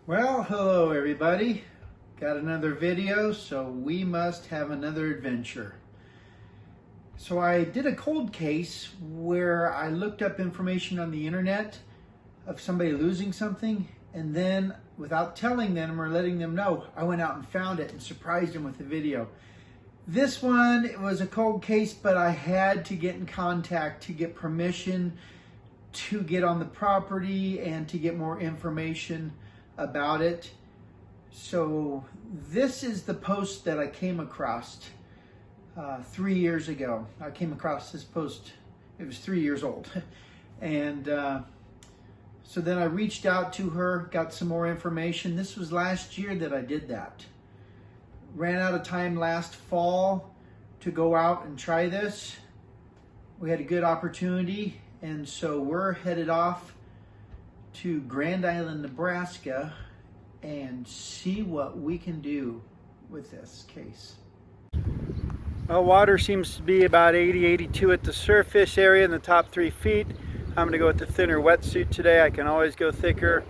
Well, hello everybody. Got another video, so we must have another adventure. So I did a cold case where I looked up information on the internet of somebody losing something, and then without telling them or letting them know, I went out and found it and surprised them with a video. This one, it was a cold case, but I had to get in contact to get permission to get on the property and to get more information about it. So this is the post that I came across 3 years ago. I came across this post, it was 3 years old. And so then I reached out to her, got some more information. This was last year that I did that. Ran out of time last fall to go out and try this. We had a good opportunity, and so we're headed off to Grand Island, Nebraska, and see what we can do with this case. Well, water seems to be about 80, 82 at the surface area in the top 3 feet. I'm gonna go with the thinner wetsuit today. I can always go thicker.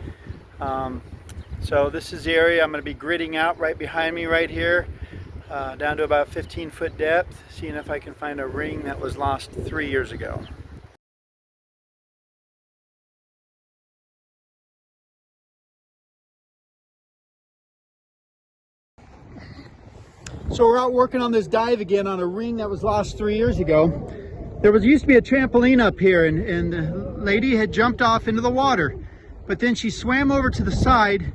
So this is the area I'm gonna be gridding out right behind me right here, down to about 15-foot depth, seeing if I can find a ring that was lost 3 years ago. So we're out working on this dive again on a ring that was lost 3 years ago. There used to be a trampoline up here, and the lady had jumped off into the water, but then she swam over to the side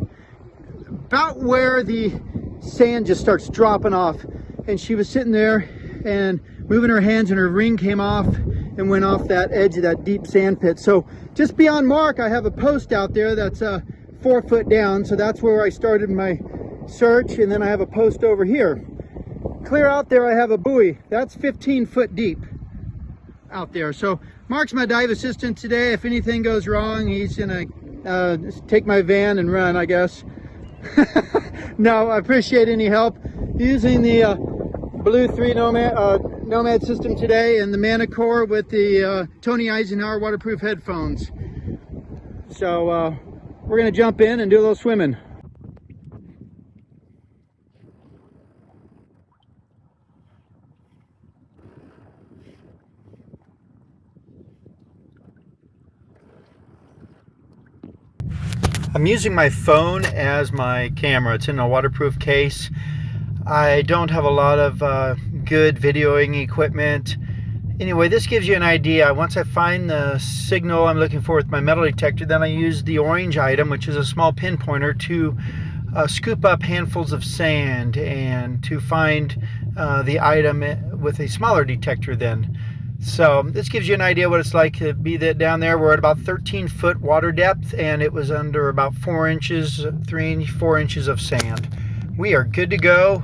about where the sand just starts dropping off, and she was sitting there and moving her hands, and her ring came off and went off that edge of that deep sand pit. So just beyond Mark, I have a post out there that's 4 foot down, so that's where I started my search, and then I have a post over here. Clear out there I have a buoy that's 15 foot deep out there. So Mark's my dive assistant today. If anything goes wrong, he's gonna take my van and run, I guess. No, I appreciate any help. Using the Blue 3 Nomad system today, and the Manticore with the Tony Eisenhower waterproof headphones. So we're gonna jump in and do a little swimming. I'm using my phone as my camera. It's in a waterproof case. I don't have a lot of good videoing equipment. Anyway, this gives you an idea. Once I find the signal I'm looking for with my metal detector, then I use the orange item, which is a small pinpointer, to scoop up handfuls of sand and to find the item with a smaller detector then. So this gives you an idea what it's like to be down there. We're at about 13-foot water depth, and it was under about 4 inches, 4 inches of sand. We are good to go.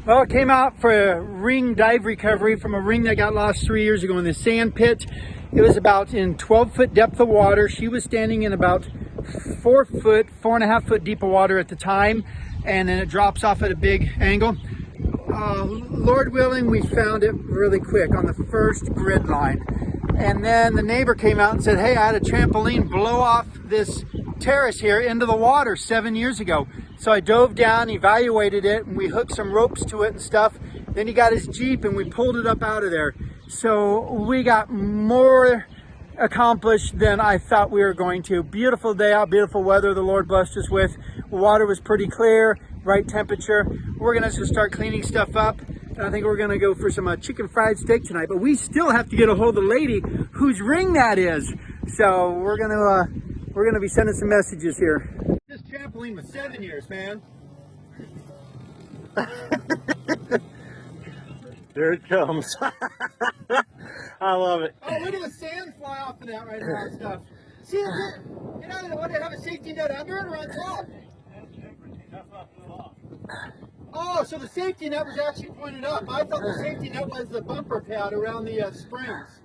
Well, it came out for a ring dive recovery from a ring that got lost 3 years ago in the sand pit. It was about in 12-foot depth of water. She was standing in about 4 foot, 4.5 foot deep of water at the time, and then it drops off at a big angle. Lord willing, we found it really quick on the first grid line. And then the neighbor came out and said, hey, I had a trampoline blow off this terrace here into the water 7 years ago. So I dove down, evaluated it, and we hooked some ropes to it and stuff. Then he got his Jeep and we pulled it up out of there. So we got more accomplished than I thought we were going to. Beautiful day out, beautiful weather the Lord blessed us with. Water was pretty clear, right temperature. We're gonna just start cleaning stuff up. And I think we're gonna go for some chicken fried steak tonight, but we still have to get a hold of the lady whose ring that is. So we're gonna be sending some messages here. This trampoline was 7 years, man. There it comes. I love it. Oh, look at the sand fly off of that right now and stuff. See, you know, would it have a safety net under it or on top? Oh, so the safety net was actually pointed up. I thought the safety net was the bumper pad around the springs.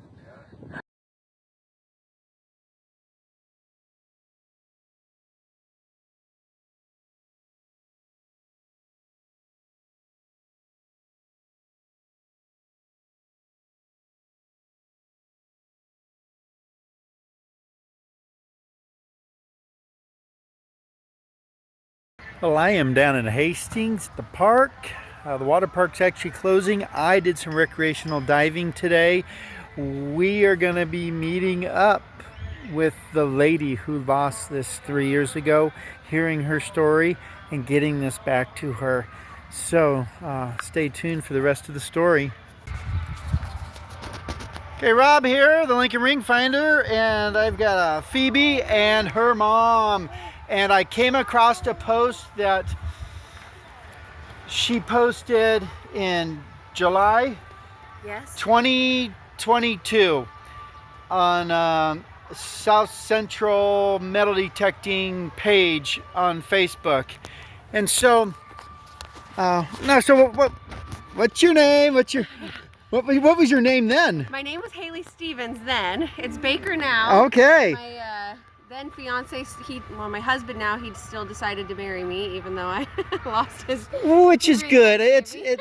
Well, I am down in Hastings, the park. The water park's actually closing. I did some recreational diving today. We are going to be meeting up with the lady who lost this 3 years ago, hearing her story and getting this back to her. So stay tuned for the rest of the story. Okay, Rob here, the Lincoln Ring Finder, and I've got Phoebe and her mom. And I came across a post that she posted in July 2022 on South Central Metal Detecting page on Facebook. And so, what's your name? What was your name then? My name was Haley Stevens then. It's Baker now. Okay. My then fiance, my husband now, he still decided to marry me, even though I lost his. Which is good.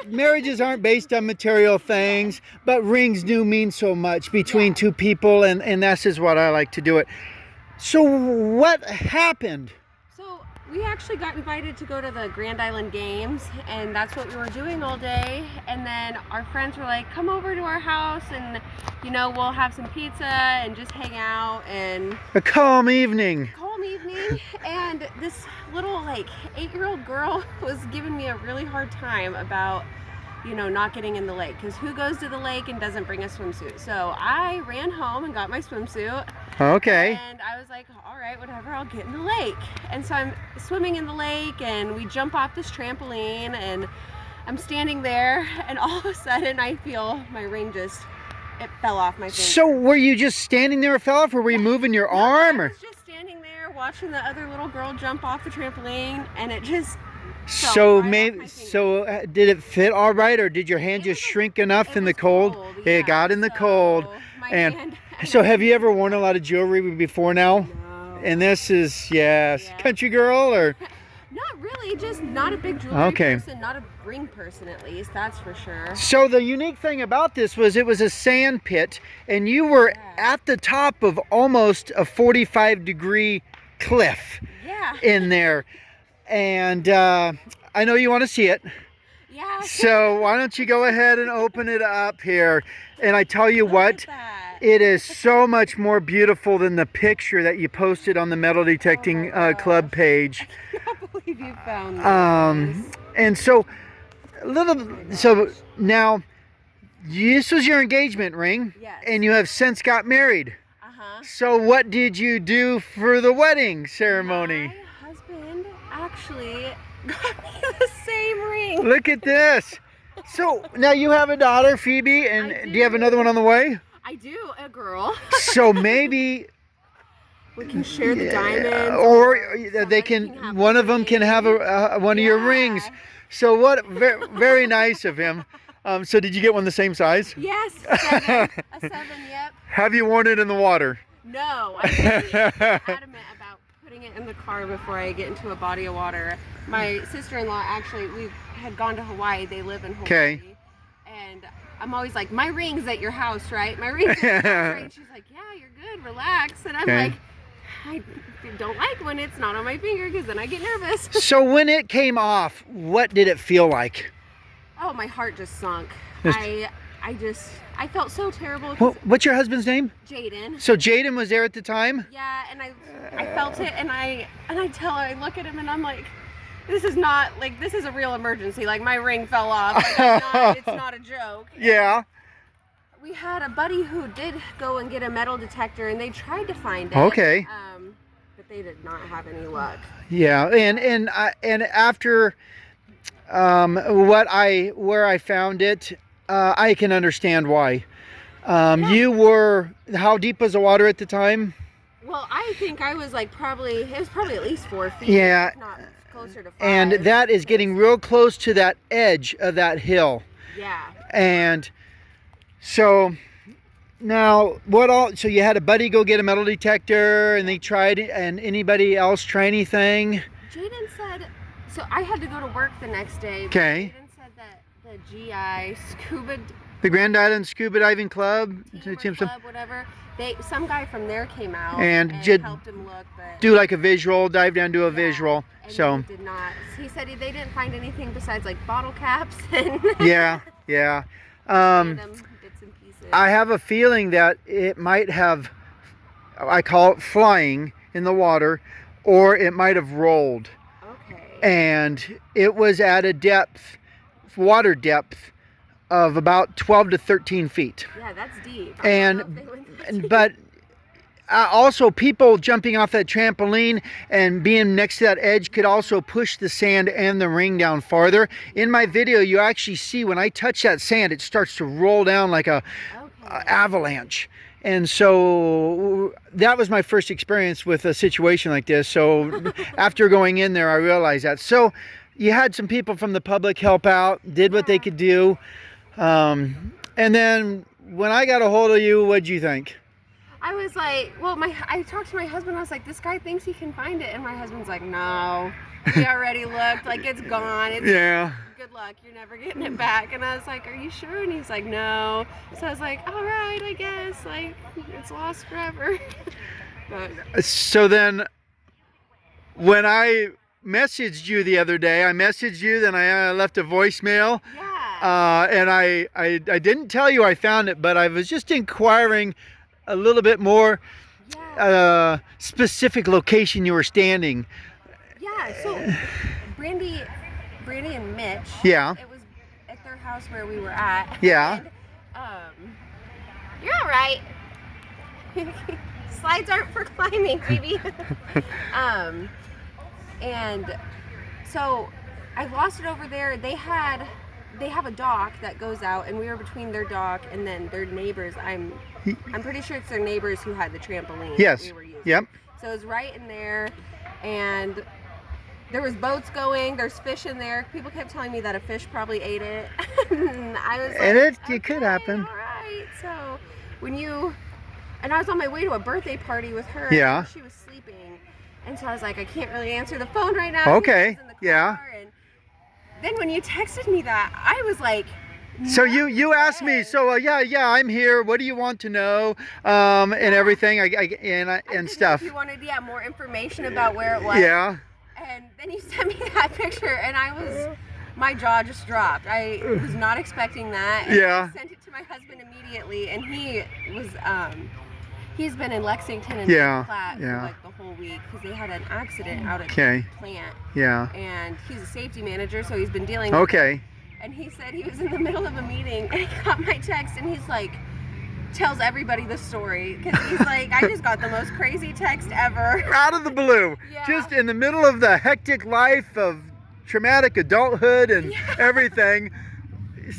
Marriages aren't based on material things, but rings do mean so much between two people, and that's just what I like to do it. So what happened? So we actually got invited to go to the Grand Island Games, and that's what we were doing all day. And then our friends were like, come over to our house and, you know, we'll have some pizza and just hang out. And a calm evening. And this little 8-year-old girl was giving me a really hard time about, you know, not getting in the lake, because who goes to the lake and doesn't bring a swimsuit? So I ran home and got my swimsuit. Okay. And I was like, all right, whatever, I'll get in the lake. And so I'm swimming in the lake, and we jump off this trampoline, and I'm standing there, and all of a sudden I feel my ring it fell off my finger. So were you just standing there, it fell off, or were you moving your arm? I was just standing there watching the other little girl jump off the trampoline, and it just did it fit all right, or did your hand just shrink enough in the cold? Yeah, It got in the cold. And so have you ever worn a lot of jewelry before now? No. And this is, country girl, or? Not really, just not a big jewelry person, not a ring person at least, that's for sure. So the unique thing about this was it was a sand pit, and you were at the top of almost a 45-degree cliff in there. And I know you want to see it. Yeah. So why don't you go ahead and open it up here. And I tell you what, it is so much more beautiful than the picture that you posted on the Metal Detecting Club page. I can't believe you found this. And so now this was your engagement ring. Yes. And you have since got married. So what did you do for the wedding ceremony? My husband actually got me the same ring. Look at this. So now you have a daughter, Phoebe, and do you have another one on the way? I do, a girl. So maybe we can share the diamonds, or they can. One of them can have one of your rings. So what? Very nice of him. So did you get one the same size? Yes, a 7. Yep. Have you worn it in the water? No, I'm really adamant about putting it in the car before I get into a body of water. My sister-in-law, actually, we had gone to Hawaii. They live in Hawaii. Okay. And I'm always like, my ring's at your house, right? My ring's at your house, right? And she's like, yeah, you're good, relax. And I'm like, I don't like when it's not on my finger because then I get nervous. So when it came off, what did it feel like? Oh, my heart just sunk. Just- I felt so terrible. What's your husband's name? Jaden. So Jaden was there at the time? Yeah, and I felt it, and I look at him, and I'm like, this is a real emergency. Like, my ring fell off. Like, it's not a joke. Yeah. We had a buddy who did go and get a metal detector, and they tried to find it. Okay. But they did not have any luck. Yeah, and after where I found it, I can understand why. You were, how deep was the water at the time? Well, I think I was like it was probably at least 4 feet. Yeah. If not closer to 5. And that is getting real close to that edge of that hill. Yeah. And so now so you had a buddy go get a metal detector and they tried it, and anybody else try anything? Jaden said, so I had to go to work the next day. Okay. Jaden said that the GI scuba The Grand Island Scuba Diving Club, team or club, whatever, some guy from there came out and helped him look, but do like a visual, dive down, do a visual. And So he did not. He said they didn't find anything besides like bottle caps and yeah. random bits and pieces. I have a feeling that it might have, I call it flying in the water, or it might have rolled. Okay. And it was at a depth, water depth, of about 12 to 13 feet. Yeah, that's deep. But also people jumping off that trampoline and being next to that edge could also push the sand and the ring down farther. In my video, you actually see when I touch that sand, it starts to roll down like a avalanche. And so that was my first experience with a situation like this. So after going in there, I realized that. So you had some people from the public help out, did what they could do. And then when I got a hold of you, what'd you think? I was like, well, I talked to my husband. I was like, this guy thinks he can find it, and my husband's like, no, we already looked. Like, it's gone. Yeah. Good luck. You're never getting it back. And I was like, are you sure? And he's like, no. So I was like, all right, I guess. Like, it's lost forever. But So then, when I messaged you the other day, then I left a voicemail. yeah. And I didn't tell you I found it, but I was just inquiring a little bit more specific location you were standing. Yeah, so Brandy and Mitch. Yeah. It was at their house where we were at. Yeah. And, you're all right. Slides aren't for climbing, baby. And so I lost it over there. They have a dock that goes out, and we were between their dock and then their neighbors. I'm pretty sure it's their neighbors who had the trampoline. Yes. That we were using. Yep. So it was right in there, and there was boats going. There's fish in there. People kept telling me that a fish probably ate it. And I was like, And it okay, could happen. All right. So and I was on my way to a birthday party with her. Yeah. And she was sleeping, and so I was like, I can't really answer the phone right now. Okay. She was in the Yeah. car. And then when you texted me that, I was like, So you asked me, so yeah, I'm here. What do you want to know? And everything, and stuff. If you wanted, more information about where it was. Yeah. And then you sent me that picture, and my jaw just dropped. I was not expecting that. And Yeah. I sent it to my husband immediately, and he's been in Lexington and Platte for like the whole week because they had an accident out at the plant. Yeah. And he's a safety manager, so he's been dealing Okay. with it. And he said he was in the middle of a meeting, and he got my text, and he's like, tells everybody the story because he's like, I just got the most crazy text ever. Out of the blue. Yeah. Just in the middle of the hectic life of traumatic adulthood and everything,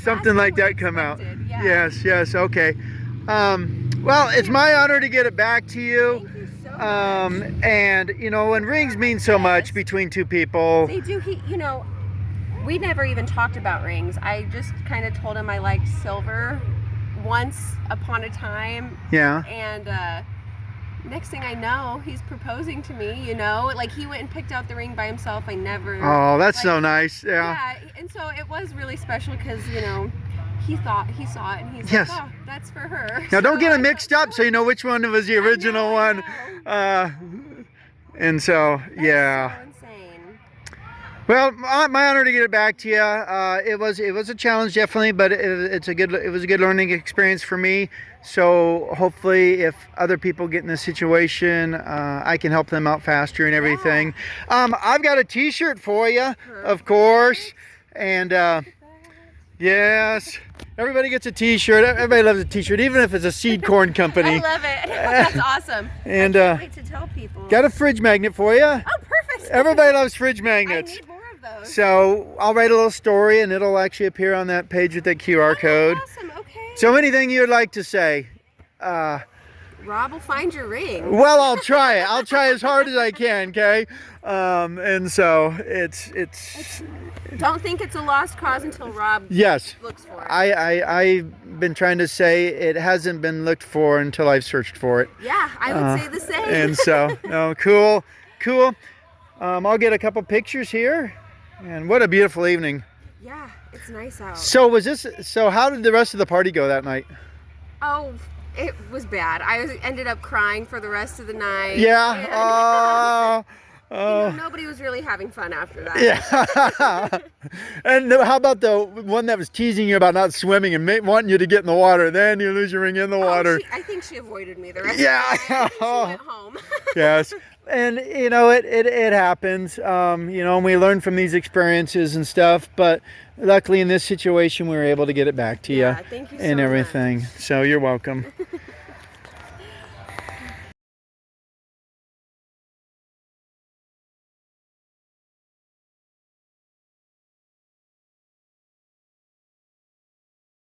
something like that come out. Yeah. Yes, okay. Well, it's my honor to get it back to you. Thank you so much. And when rings mean so much between two people. They do. We never even talked about rings. I just kind of told him I liked silver once upon a time. Yeah. And next thing I know, he's proposing to me, Like, he went and picked out the ring by himself. I never... Oh, that's so nice. Yeah. Yeah, and so it was really special because, he saw it and he's Yes. like, oh, that's for her. Now don't So get I them mixed thought, up so you know which one was the original I one. know. And so, That's yeah. so insane. Well, my honor to get it back to you. It was a challenge definitely, but it was a good learning experience for me. So hopefully, if other people get in this situation, I can help them out faster and everything. I've got a T-shirt for you, of course, and yes, everybody gets a T-shirt. Everybody loves a T-shirt, even if it's a seed corn company. I love it. That's awesome. And I can't wait to tell people. got a fridge magnet for you. Oh, perfect. Everybody loves fridge I magnets. need more of those. So I'll write a little story and it'll actually appear on that page with that QR code. Awesome. Okay. So anything you'd like to say? Rob will find your ring. Well, I'll try it. I'll try as hard as I can, okay? And so it's Don't think it's a lost cause until Rob yes. looks for it. I've been trying to say it hasn't been looked for until I've searched for it. Yeah, I would say the same. And so, no, cool. I'll get a couple pictures here. And what a beautiful evening. Yeah, it's nice out. So how did the rest of the party go that night? Oh, it was bad. Ended up crying for the rest of the night. Yeah. And, nobody was really having fun after that. Yeah. And how about the one that was teasing you about not swimming and wanting you to get in the water? Then you lose your ring in the water. I think she avoided me the rest Yeah. of the night. I think she went home. Yes. And it happens. And we learn from these experiences and stuff. But luckily in this situation, we were able to get it back to you Yeah, thank you so and much. everything. So you're welcome.